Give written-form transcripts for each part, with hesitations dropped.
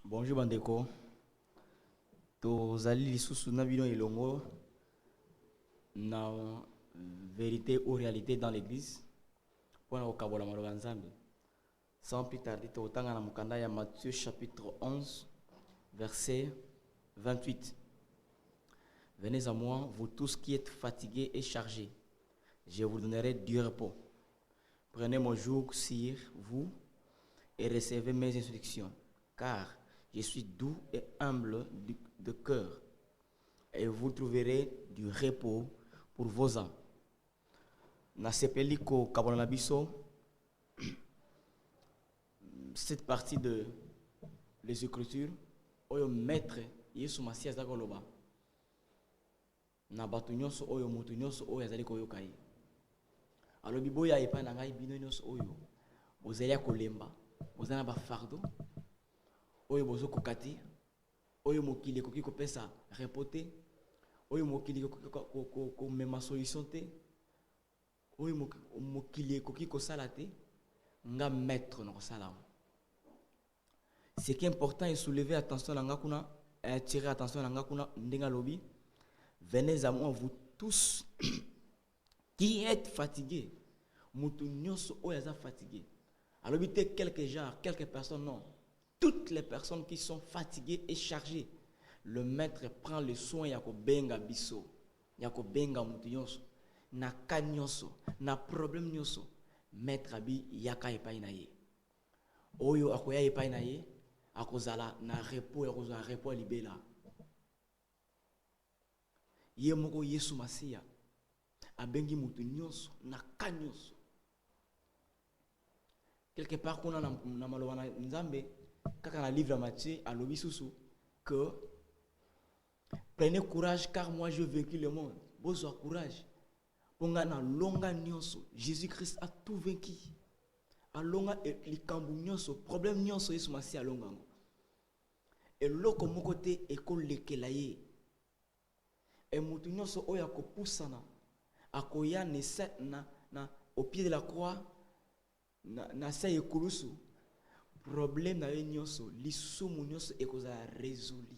Bonjour bandeko, tozali lisusu na bino elongo na vérité ou réalité dans l'église mpona kokabola maloba ya Nzambe. Sans plus tarder, tokotanga na mokanda ya Matthieu chapitre 11 verset 28. Venez à moi, vous tous qui êtes fatigués et chargés, je vous donnerai du repos. Prenez mon joug sur vous et recevez mes instructions, car je suis doux et humble de cœur, et vous trouverez du repos pour vos âmes. Nasepeli ko kabola na biso cette partie de les Écritures oyo maître Yesu Masiya azali koloba na bato nyonso oyo moto nyonso oyo azali koyoka ye. Alobi boya epai na ngai bino nyonso oyo bozali ya kolemba, bozali na bafardo oyo bozo kokati, oyo mokili ekoki kopesa repote, oyo mokili ekoki komema solution te, oyo mokili ekoki kosala te, nga maître na kosala. Ce qui est important est soulever attention nanga kuna, attirer attention nanga kuna ndenga lobi. Venez à moi vous tous qui êtes fatigués. Mutu nyonso oyo aza fatigué. Alobi te quelques gens, quelques personnes, non. Toutes les personnes qui sont fatiguées et chargées, le maître prend le soin ya kobenga biso, ya kobenga mutu nyonso, na ka nyonso, na problème nyonso, maître abi yaka epai na ye. Oyo akoya epai na ye, akozala na repos, akozala repos libela. Ye moko Yesu Masiya abengi mutu nyonso na ka nyonso. Quelque part kuna na maloba na Nzambe kaka na livre Matthieu alobi susu que prenez courage car moi je vaincu le monde. Bozwa courage. Ponga na longa nyonso Jésus-Christ a tout vaincu. Alonga likambu nyonso problème nyonso Yesu Masiya alonga ngo. Eloko moko te ekolekela ye. Et mutu nyonso oyo akopusana akoya na au pied de la croix na sa ekulusu problème na ye nyonso lisumu nyonso ekozala résolu.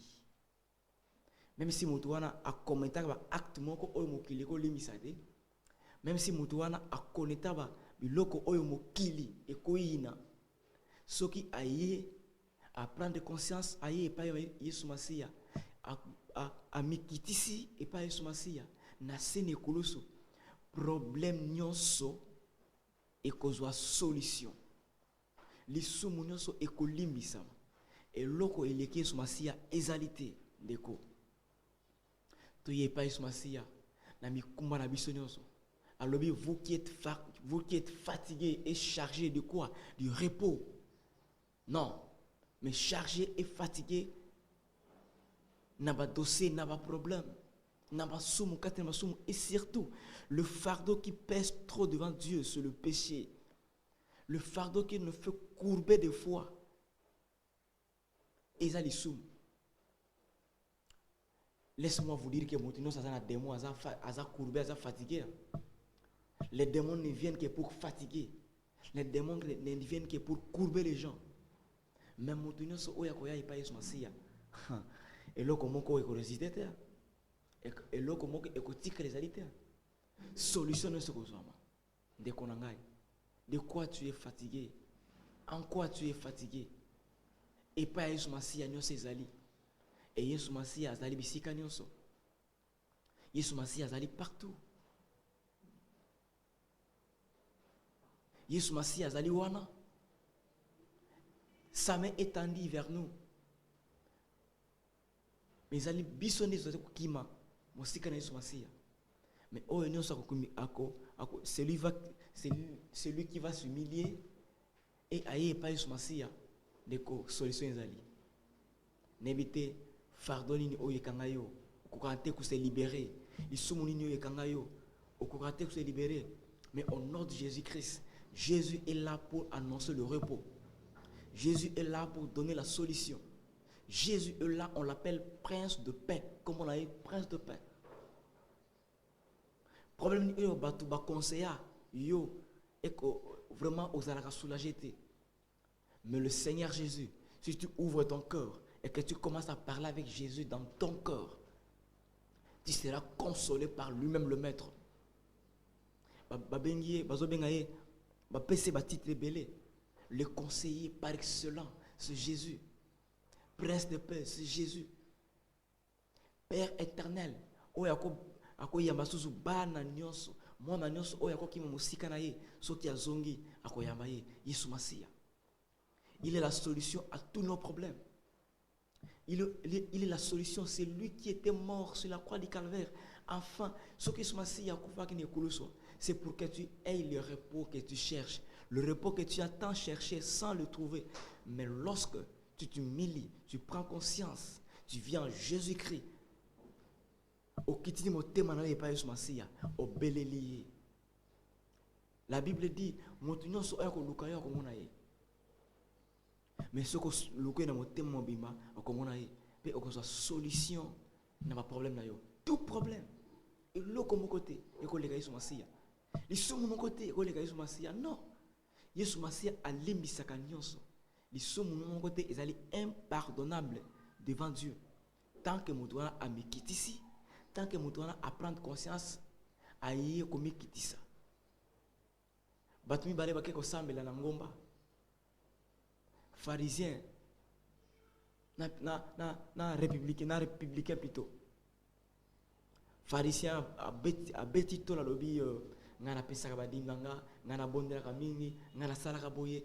Même si mutu wana akomentaka ba acte moko oyo mokili ekolimisa te, même si mutu wana akoneta ba biloko oyo mokili ekoyina, soki aye a prendre conscience aye epai Yesu Masiya a mikitisi epai Yesu Masiya na sene ekulusu problème nyonso ekozwa solution. Lisumu nyonso ekolimbisama. Eloko eleki Yesu Masiya ezali te ndeko. Toye epai Yesu Masiya na mikumba na biso nyonso. Alobi vous qui êtes fatigués et chargés de quoi? Du repos. Non, mais chargés et fatigués n'a pas dossier, n'a pas problème. Et surtout, le fardeau qui pèse trop devant Dieu, c'est le péché. Le fardeau qui nous fait courber des fois. Laisse-moi vous dire que mon démon a courbé, a fatigué. Les démons ne viennent que pour fatiguer. Les démons ne viennent que pour courber les gens. Mais mon Dieu, et là, comment on peut résister? Et là, comment on peut résister? Solution ne se pose pas. De quoi tu es fatigué? En quoi tu es fatigué? Et pas Yesu Masiya nyonso ezali. Et Yesu Masiya azali bisika nyonso. Yesu Masiya azali partout. Yesu Masiya azali wana. Sa main étendue vers nous. Mais ezali biso nde tozali kokima mosika na Yesu Masiya. Mais oyo nyonso celui qui va s'humilier et aye pa Yesu Masiya ndeko solution ezali. Nebite fardeau nini oyo ekanga yo okoka te ko se libérer. Lisumu nini oyo ekanga yo okoka te ko se libérer. Mais au nom de Jésus-Christ, Jésus est là pour annoncer le repos. Jésus est là pour donner la solution. Jésus est là, on l'appelle prince de paix. Comme on l'appelle prince de paix. Problème ni yo batu ba conseiller yo et que vraiment aux alaka soulager. Mais le Seigneur Jésus, si tu ouvres ton cœur et que tu commences à parler avec Jésus dans ton cœur, tu seras consolé par lui-même le Maître. Le conseiller par excellence, c'est Jésus. Prince de paix, c'est Jésus. Père éternel, il est la solution à tous nos problèmes. Il est la solution, c'est lui qui était mort sur la croix du calvaire. Enfin, c'est pour que tu aies le repos que tu cherches, le repos que tu as tant cherché sans le trouver. Mais lorsque tu t'humilies, tu prends conscience, tu viens en Jésus-Christ. La Bible dit, mais ce que le solution n'a pas problème. Tout problème. Et l'autre côté, il mon côté, non. Yesu Masia a limbisaka nyonso. Les sommes mon côté, ils allaient impardonnables devant Dieu. Tant que nous devons à me quitter ici, tant que nous devons à prendre conscience, à y comme quitter ça. Batumi balé bakeko sambela na ngomba. Pharisien na républicain plutôt. Pharisien a beti to la lobby ngana pesa ka badimanga ngana bondela ka mingi ngana sala ka boye.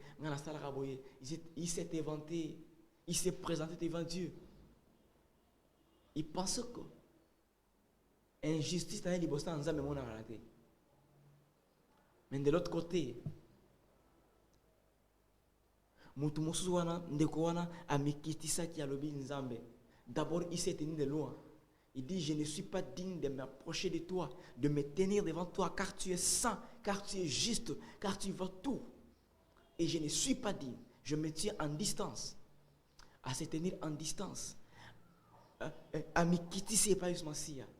Il s'est inventé, il s'est présenté devant Dieu. Il pense que injustice na libosta nzambe mona raté. Mais de l'autre côté, mutu mosusu wana ndeko wana amikitisa ki alobi nzambe. D'abord, il s'est tenu de loin. Il dit, je ne suis pas digne de m'approcher de toi, de me tenir devant toi, car tu es saint, car tu es juste, car tu vas tout. Et je ne suis pas digne. Je me tiens en distance. À se tenir en distance.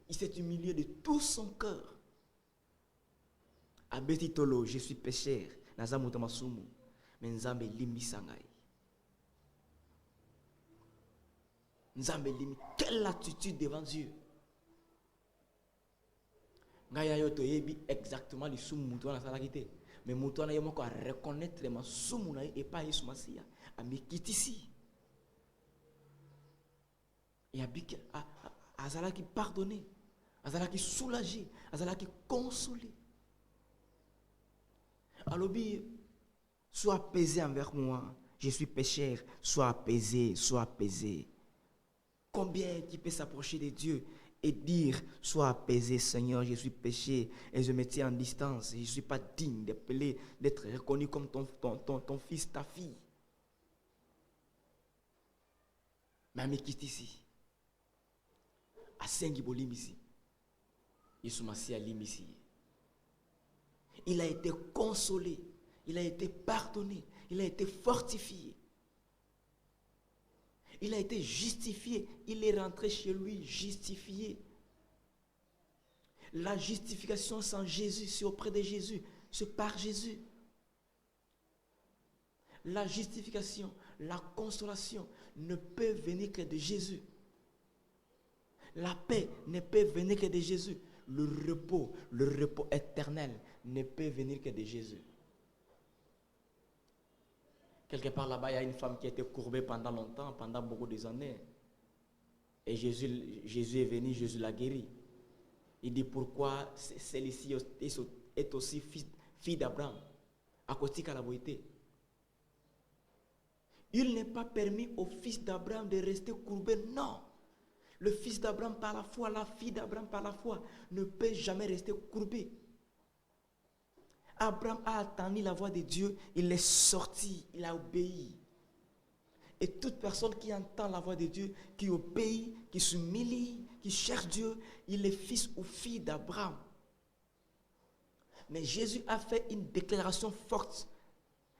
Il s'est humilié de tout son cœur. Abetitolo, je suis pécheur. Nazamuta masumu. Mais Nzambe limisangai. Nzambe limi. Quelle attitude devant Dieu? Ngaya yoto yebi exactement le sumu mutu na salakite. Mais mutu na yemo ko reconnaître ma sumu na et pas Yesu Masia. Amikitisi. Et abiki azalaki pardonner, azalaki soulager, azalaki consoler. Alobi, sois apaisé envers moi. Je suis pécheur. Sois apaisé, sois apaisé. Combien tu peux s'approcher de Dieu et dire, sois apaisé, Seigneur, je suis péché et je me tiens en distance. Je ne suis pas digne d'appeler, d'être reconnu comme ton fils, ta fille. Mais je quitte ici. À Saint-Guibolim ici. Yesu Masia lim ici. Il a été consolé, il a été pardonné, il a été fortifié. Il a été justifié, il est rentré chez lui justifié. La justification sans Jésus, c'est auprès de Jésus, c'est par Jésus. La justification, la consolation ne peut venir que de Jésus. La paix ne peut venir que de Jésus. Le repos éternel ne peut venir que de Jésus. Quelque part là-bas, il y a une femme qui a été courbée pendant longtemps, pendant beaucoup d'années. Et Jésus est venu, Jésus l'a guéri. Il dit pourquoi celle-ci est aussi fille d'Abraham, à cause de la beauté. Il n'est pas permis au fils d'Abraham de rester courbé, non. Le fils d'Abraham par la foi, la fille d'Abraham par la foi ne peut jamais rester courbé. Abraham a attendu la voix de Dieu, il est sorti, il a obéi. Et toute personne qui entend la voix de Dieu, qui obéit, qui s'humilie, qui cherche Dieu, il est fils ou fille d'Abraham. Mais Jésus a fait une déclaration forte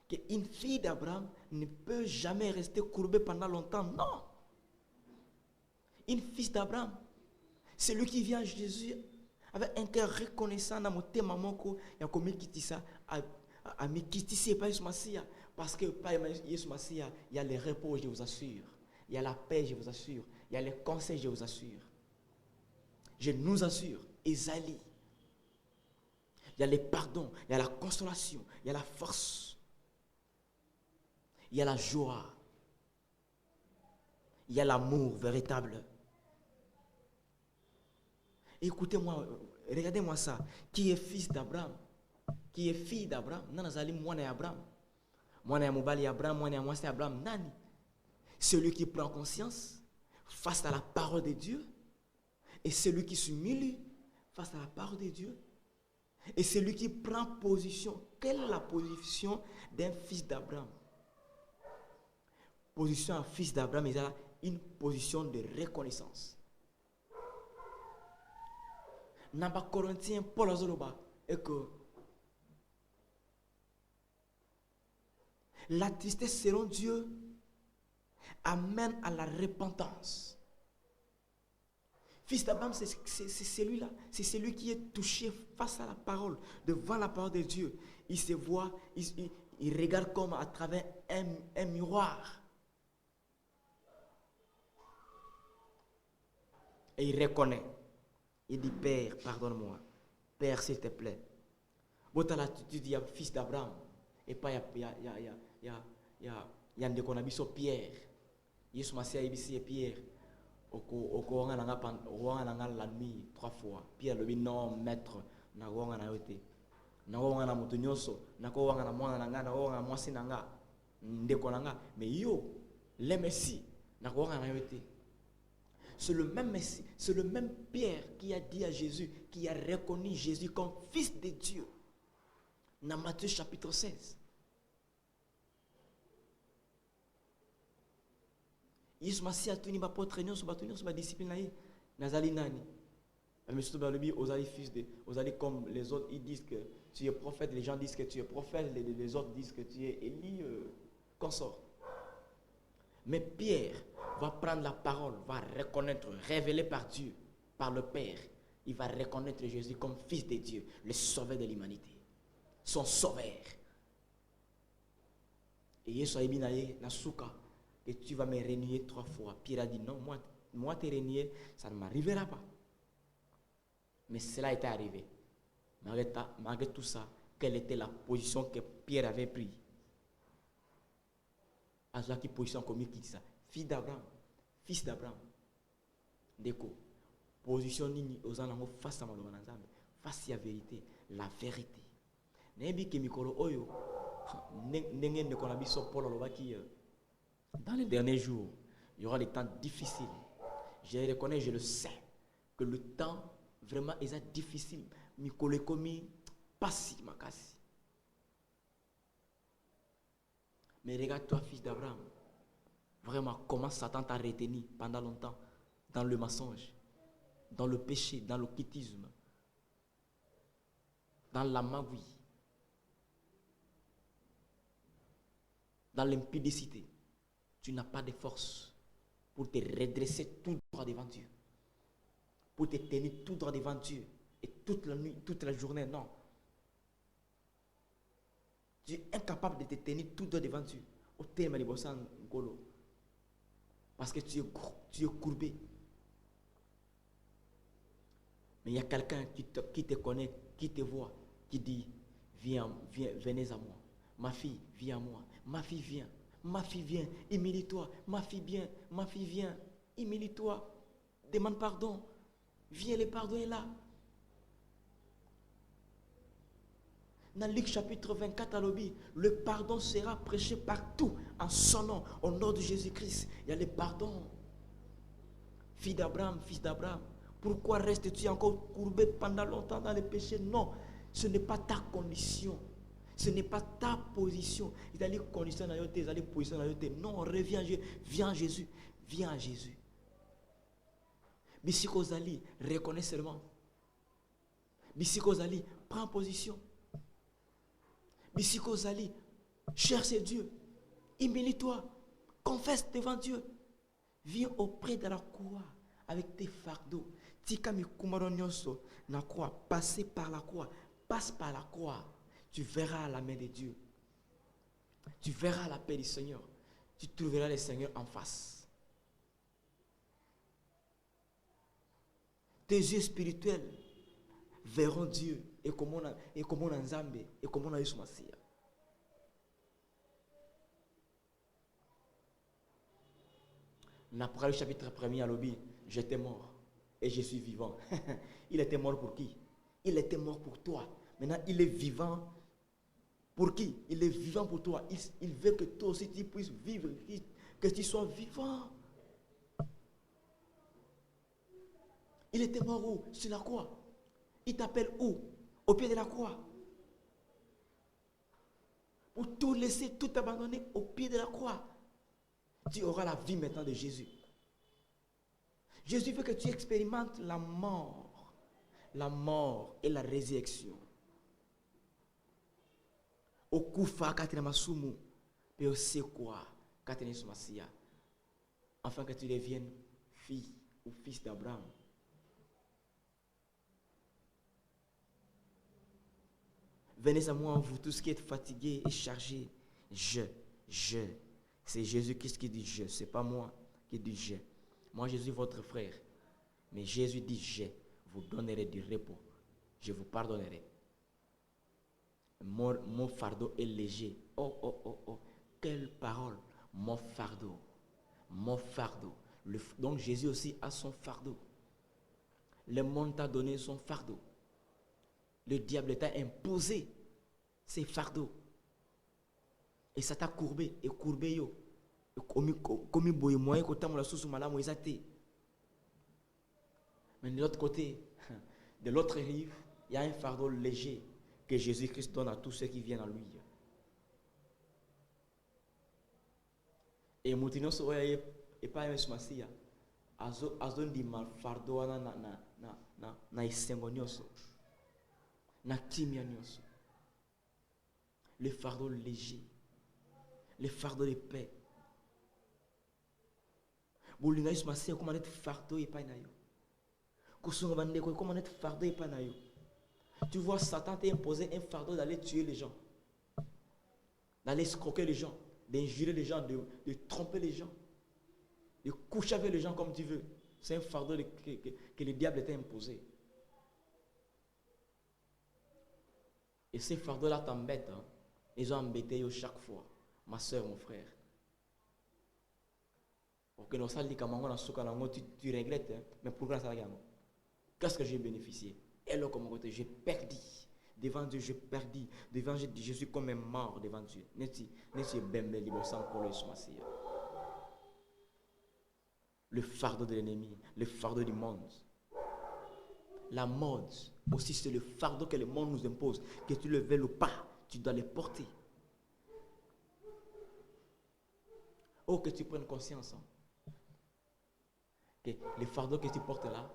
qu'une fille d'Abraham ne peut jamais rester courbée pendant longtemps. Non. Une fille d'Abraham, c'est lui qui vient à Jésus avec un cœur reconnaissant dans mon thème maman ko ya komi kitisa a me kitisi pas Masia Parce que par Jésus Messie, il y a le repos, je vous assure. Il y a la paix, je vous assure. Il y a les conseils, je vous assure. Je nous assure, Esalie. Il y a les pardons, il y a la consolation, il y a la force. Il y a la joie. Il y a l'amour véritable. Écoutez-moi, regardez-moi ça. Qui est fils d'Abraham? Qui est fille d'Abraham? Nanazali mwana Abraham. Mwana mobali Abraham, mwana mwasi Abraham. Nani? Celui qui prend conscience face à la parole de Dieu. Et celui qui s'humilie face à la parole de Dieu. Et celui qui prend position. Quelle est la position d'un fils d'Abraham? Position d'un fils d'Abraham, il a une position de reconnaissance. Namba Corinthiens, Paul Azoloba, et que la tristesse selon Dieu amène à la repentance. Fils d'Abraham, c'est celui-là, c'est celui qui est touché face à la parole, devant la parole de Dieu. Il se voit, il regarde comme à travers un miroir. Et il reconnaît. Il dit, Père, pardonne-moi. Père, s'il te plaît. Bon, tu as l'attitude, il y a fils d'Abraham. Et pas, il y a un déconabiso Pierre. Yesu Masia ici et Pierre. Au la nuit 3 fois. Pierre le dit, non, maître, na gonga na yote. Na gonga na mutu nyoso, na gonga na mwana nanga, na gonga na mwasi nanga. Ndeko nanga. Mais yo, le Messie, na gonga na yote. C'est le même Messie, c'est le même Pierre qui a dit à Jésus, qui a reconnu Jésus comme fils de Dieu. Dans Matthieu chapitre 16. Yesu Masia tuni ba potre nyonso ba tuni ba discipline na ye. Nazali nani? Mais surtout ba lebi osali fils de, osali comme les autres, ils disent que tu es prophète, les gens disent que tu es prophète, les autres disent que tu es Élie, consort. Mais Pierre va prendre la parole, va reconnaître, révélé par Dieu, par le Père. Il va reconnaître Jésus comme fils de Dieu, le sauveur de l'humanité, son sauveur. Et Yesu a dit Nasuka, que tu vas me renier 3 fois. Pierre a dit non, moi te renier, ça ne m'arrivera pas. Mais cela était arrivé. Malgré tout ça, quelle était la position que Pierre avait prise? À qui position comme il dit ça? Fils d'Abraham, fils d'Abraham. Déco. Position nini aux anango face à Malobanazambe, face à la vérité, la vérité. Nebi ke mikolo oyo, nenge ne konabiso Paul Alobaki. Dans les derniers jours, il y aura des temps difficiles. Je reconnais, je le sais, que le temps vraiment est difficile. Mikolo komi passi makasi. Mais regarde-toi, fils d'Abraham. Vraiment, comment Satan t'a retenu pendant longtemps dans le mensonge, dans le péché, dans le quitisme, dans la magouille, dans l'impudicité. Tu n'as pas de force pour te redresser tout droit devant Dieu, pour te tenir tout droit devant Dieu, et toute la nuit, toute la journée, non. Tu es incapable de te tenir tout droit devant Dieu. Au thème de Bossan Golo. Parce que tu es courbé. Mais il y a quelqu'un qui te connaît, qui te voit, qui dit, venez à moi. Ma fille, viens à moi. Ma fille, viens. Ma fille, viens. Humilie-toi. Ma fille, viens. Ma fille, viens. Humilie-toi. Demande pardon. Viens, le pardon est là. Dans Luc chapitre 24 à l'Obi, le pardon sera prêché partout en son nom, au nom de Jésus-Christ. Il y a le pardon. Fils d'Abraham, fils d'Abraham, pourquoi restes-tu encore courbé pendant longtemps dans le péché? Non, ce n'est pas ta condition. Ce n'est pas ta position. Il y a les conditions dans il y a les positions dans non, reviens, viens à Jésus. Viens à Jésus. Bissiko Zali, reconnais seulement. Bissiko Zali, prends position. Bissiko Zali, cherche Dieu, humilie-toi, confesse devant Dieu, viens auprès de la croix avec tes fardeaux. Tika mi kumaro nyonso na croix, passez par la croix, passe par la croix, tu verras la main de Dieu. Tu verras la paix du Seigneur. Tu trouveras le Seigneur en face. Tes yeux spirituels verront Dieu et comment on a Nzambe et comment on a Yesu Masia. L'Apocalypse chapitre 1er à l'Obi, j'étais mort et je suis vivant. Il était mort pour qui? Il était mort pour toi. Maintenant, il est vivant pour qui? Il est vivant pour toi. Il veut que toi aussi tu puisses vivre, que tu sois vivant. Il était mort où? Sur la croix. Il t'appelle où? Au pied de la croix. Pour tout laisser, tout abandonner au pied de la croix. Tu auras la vie maintenant de Jésus. Jésus veut que tu expérimentes la mort et la résurrection. Okufa katina masumu, pe osekwa katina sumasia, afin que tu deviennes fille ou fils d'Abraham. Venez à moi, vous tous qui êtes fatigués et chargés. C'est Jésus-Christ qui dit je, c'est pas moi qui dis je. Moi, je suis votre frère. Mais Jésus dit je vous donnerai du repos. Je vous pardonnerai. Mon fardeau est léger. Oh, quelle parole. Mon fardeau. Donc Jésus aussi a son fardeau. Le monde t'a donné son fardeau. Le diable t'a imposé ses fardeaux. Et ça t'a courbé. Et courbé yo. Mais de l'autre côté, de l'autre rive, il y a un fardeau léger que Jésus-Christ donne à tous ceux qui viennent à lui. Et Moutino Soya et pas un Masia. Azon di mal fardeau na isengonioso. Na timianioso. Le fardeau léger. Le fardeau de paix. Bolinga Masia comment être fardeau et pas nayo. Comment être fardeau et pas nayo. Tu vois, Satan t'a imposé un fardeau d'aller tuer les gens, d'aller escroquer les gens, d'injurer les gens, de tromper les gens, de coucher avec les gens comme tu veux. C'est un fardeau que le diable t'a imposé. Et ces fardeaux-là t'embêtent. Hein? Ils ont embêté chaque fois. Ma soeur, mon frère. Tu regrettes, hein? Mais pourquoi ça regarde? Qu'est-ce que j'ai bénéficié? Et là, comme côté, j'ai perdu. Devant Dieu, j'ai perdu. Devant Dieu, je suis comme un mort devant Dieu. Le fardeau de l'ennemi, le fardeau du monde. La mode aussi, c'est le fardeau que le monde nous impose. Que tu le veuilles ou pas, tu dois le porter. Oh, que tu prennes conscience. Hein, que le fardeau que tu portes là,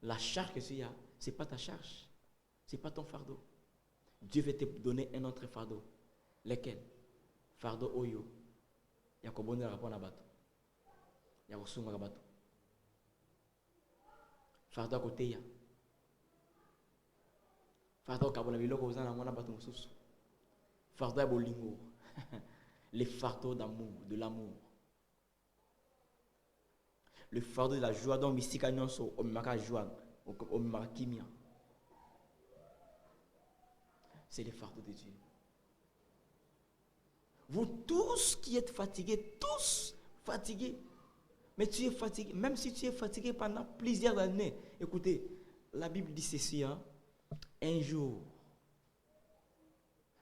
la charge que tu as, ce n'est pas ta charge. Ce n'est pas ton fardeau. Dieu veut te donner un autre fardeau. Lequel? Fardeau oyo. Il y a quoi bon rapport à bateau. Il y a quoi à bateau. Fardeau à côté ya. Fardeau à la bilo kozana mwana bateau mususu. Fardeau à bolingo. Les fardeaux d'amour, de l'amour. Le fardeau de la joie dont mystique annonce au maka joie, au maka kimia. C'est le fardeau de Dieu. Vous tous qui êtes fatigués, mais tu es fatigué, même si tu es fatigué pendant plusieurs années. Écoutez, la Bible dit ceci, hein, un jour,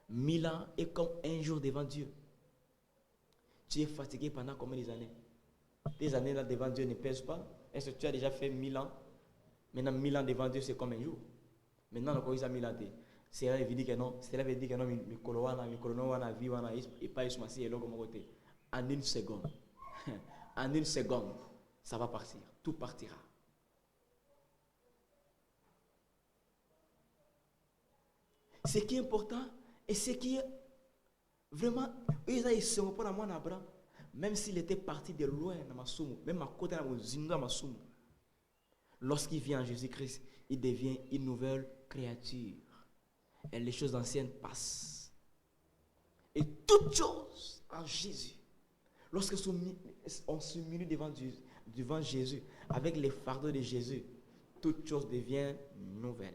1000 ans est comme un jour devant Dieu. Tu es fatigué pendant combien d'années? Tes années là devant Dieu ne pèsent pas. Est-ce que tu as déjà fait 1000 ans? Maintenant 1000 ans devant Dieu c'est comme un jour. Maintenant quand ils ont 1000 ans, cela veut dire que non, mi kolowana viwana et pas ismasi et là comme côté. En une seconde, en une seconde, ça va partir, tout partira. Ce qui est important et ce qui est vraiment, même s'il était parti de loin, même à côté de lorsqu'il vient en Jésus-Christ, il devient une nouvelle créature. Et les choses anciennes passent. Et toutes choses en Jésus. Lorsque on se met devant Jésus, avec les fardeaux de Jésus, toute chose devient nouvelle.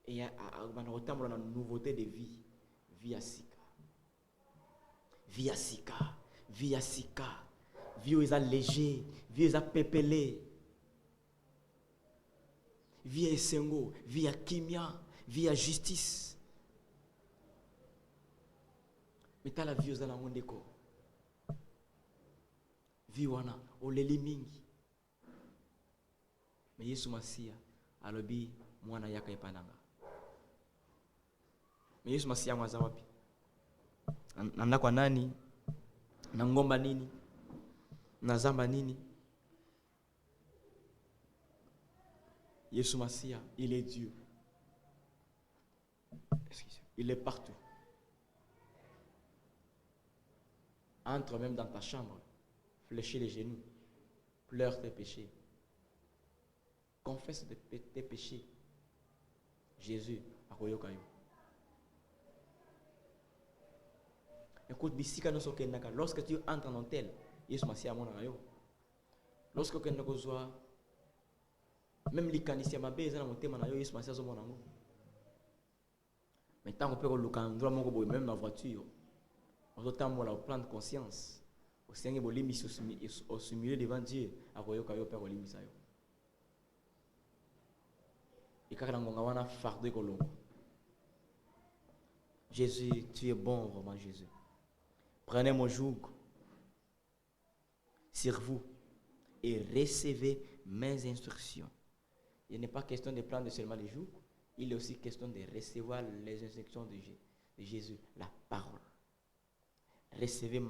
Et il y a une nouveauté de vie. Vie à Sika. Vie à Sika. Vie à Sika. Vie où ils sont légers. Vie où ils sont pépélés. Vie à Essengo. Vie à Kimia. Vie à justice. Mais tu as la vie aux Alamondeko. Vie wana. Oleli mingi. Mais Yesu Masia. Alobi mwana yaka ipananga. Mais Yesu Masia mwaza wapi? Nanda kwa nani? Na ngomba nini? Na zamba nini? Yesu Masia, il est Dieu. Il est partout. Entre même dans ta chambre, fléchis les genoux, pleure tes péchés, confesse tes péchés. Jésus, akoyokayo. Écoute, lorsque tu entres dans tel, Yesu Masia monayo. Lorsque tu entres même les canisiers mabé ils ont monté manayo Yesu Masia zo monango. Mais tant qu'on peut le candre même dans la voiture, on doit tambola prendre conscience. Au Seigneur bolimi au milieu devant Dieu, akoyokayo père bolimi sayo. Et quand on a un fardeau de Colombo. Jésus, tu es bon vraiment Jésus. Prenez mon joug sur vous et recevez mes instructions. Il n'est pas question de prendre seulement les jougs, il est aussi question de recevoir les instructions de Jésus, la parole. Recevez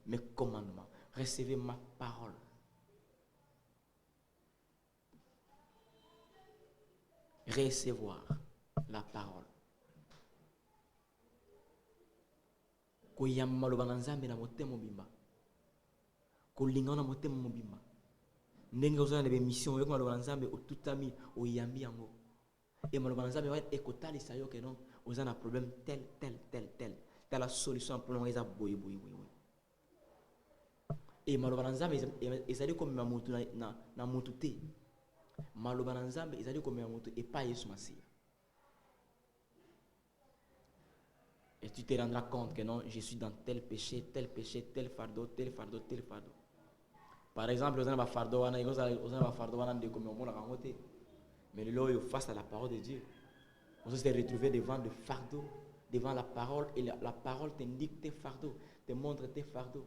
mes commandements, recevez ma parole. Recevoir la parole. Koyamba maloba nzambe na motema mobimba. Kolinga na motema mobimba. Ndenge ozana na mission yo maloba nzambe otutami oyambi yango. Et maloba nzambe va ekotali sayo ke non ozana problème tel. T'as la solution au problème eza boy. Et maloba nzambe ezali comme mamutu na mutu te. Maloba nzambe ezali comme mamutu et pas Yesu Masia. Et tu te rendras compte que non, je suis dans tel péché, tel fardeau. Par exemple, vous avez un fardeau, mais le face à la parole de Dieu. Vous allez te retrouver devant le fardeau, devant la parole, et la parole t'indique tes fardeaux, te montre tes fardeaux.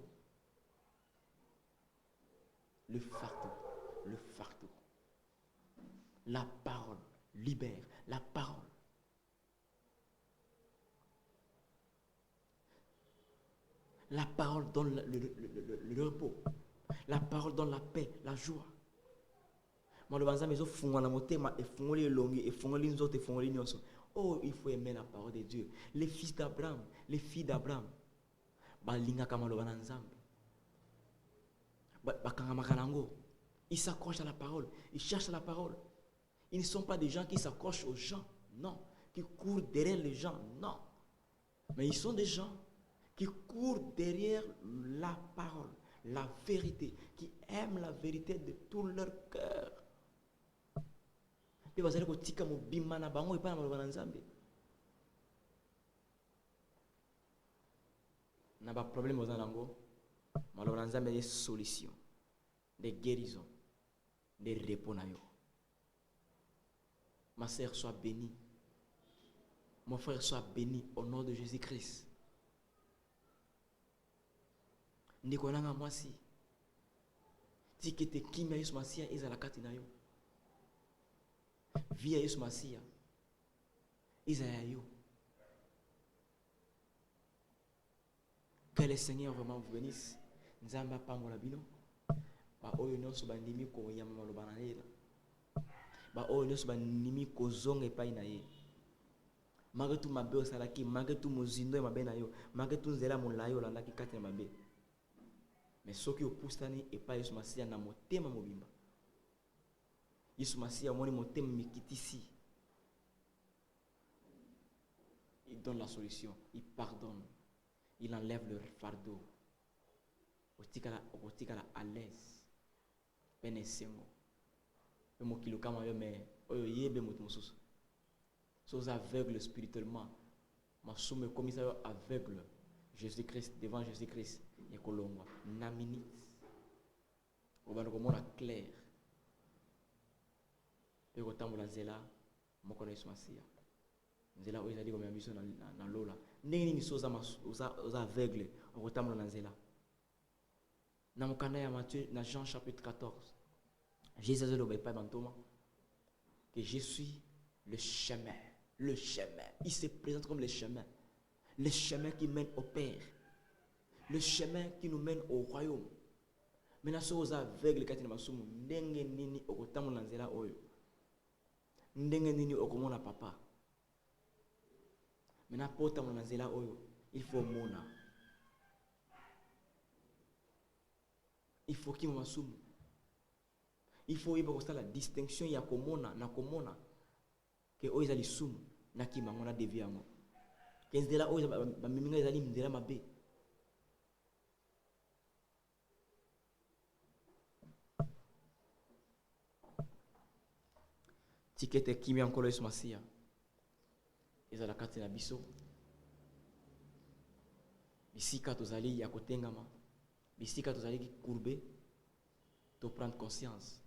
Le fardeau. La parole libère, la parole. La parole donne le repos. La parole donne la paix, la joie. Oh, il faut aimer la parole de Dieu. Les fils d'Abraham, les filles d'Abraham, ils s'accrochent à la parole, ils cherchent la parole. Ils ne sont pas des gens qui s'accrochent aux gens, non. Qui courent derrière les gens, non. Mais ils sont des gens qui courent derrière la parole, la vérité, qui aiment la vérité de tout leur cœur. Puis vous allez vous dire que vous bimana bango et pas na nzambe. N'a pas problème aux anango. Malheureusement nzambe des solutions, des guérisons, des réponses. Ma sœur soit bénie. Mon frère soit béni au nom de Jésus-Christ. Nikolanga mwasi tikete kimya Yesu Masia ezala kati na yo via Yesu Masia ezala yo. Que le Seigneur vraiment vous bénisse. Nzamba pambola bino ba oyo nyonso bandimi ko yama maloba na ye ba oyo nyonso bandimi ko zonga epai na ye malgré tout mabe osalaki malgré tout mozindo mabe na yo malgré tout nzela molayo olandaki kati na mabe. Mais ceux qui opposent et pas Yesu Masia na motema mobimba. Yesu Masia moni motema mikitisi. Il donne la solution. Il pardonne. Il enlève le fardeau. Otikala à l'aise. Penesengo. Mo kilo kama yo me oyo yebe moto mosusu. Soz aveugle spirituellement. Ma soume commissaire aveugle. Jésus-Christ devant Jésus-Christ et kolongwa na minute. Obana komona clair. Pe kotambola nzela moko na Yesu Masia. Nzela oyo ezali comme ambition na lola. Ndenge nini soza oza aveugle okotambola na nzela. Na mokanda ya Matthieu na Jean chapitre 14. Jésus a dit pas bantoma que je suis le chemin. Le chemin. Il se présente comme le chemin. Le chemin qui mène au Père. Le chemin qui nous mène au royaume. Maintenant, si vous avez aveugle, quand vous avez ndenge nini okotamu na nzela oyo. Ndenge nini okomona papa. Maintenant, pour tamu na nzela oyo, il faut mona. Il faut qu'il m'assume. Il faut y avoir la distinction ya komona na komona que oyo ezali sumu na kimango na deviango. Que nzela oyo ba miminga ezali nzela mabe. Tikete kimi ankolo Yesu Masia. Ezala kati na biso. Bisika tozali ya kotengama. Bisika tozali courbe. To prendre conscience.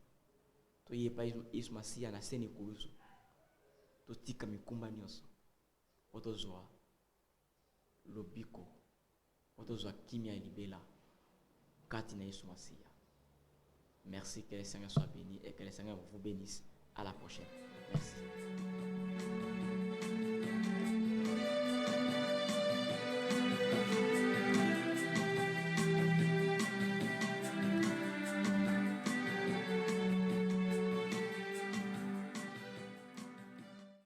To yepa Yesu Masia na seni kulusu. To tika mikumba nyonso. Otozwa lobiko. Otozwa kimia elibela. Kati na Yesu Masia. Merci, que le Seigneur soit béni et que le Seigneur vous bénisse. À la prochaine. Merci.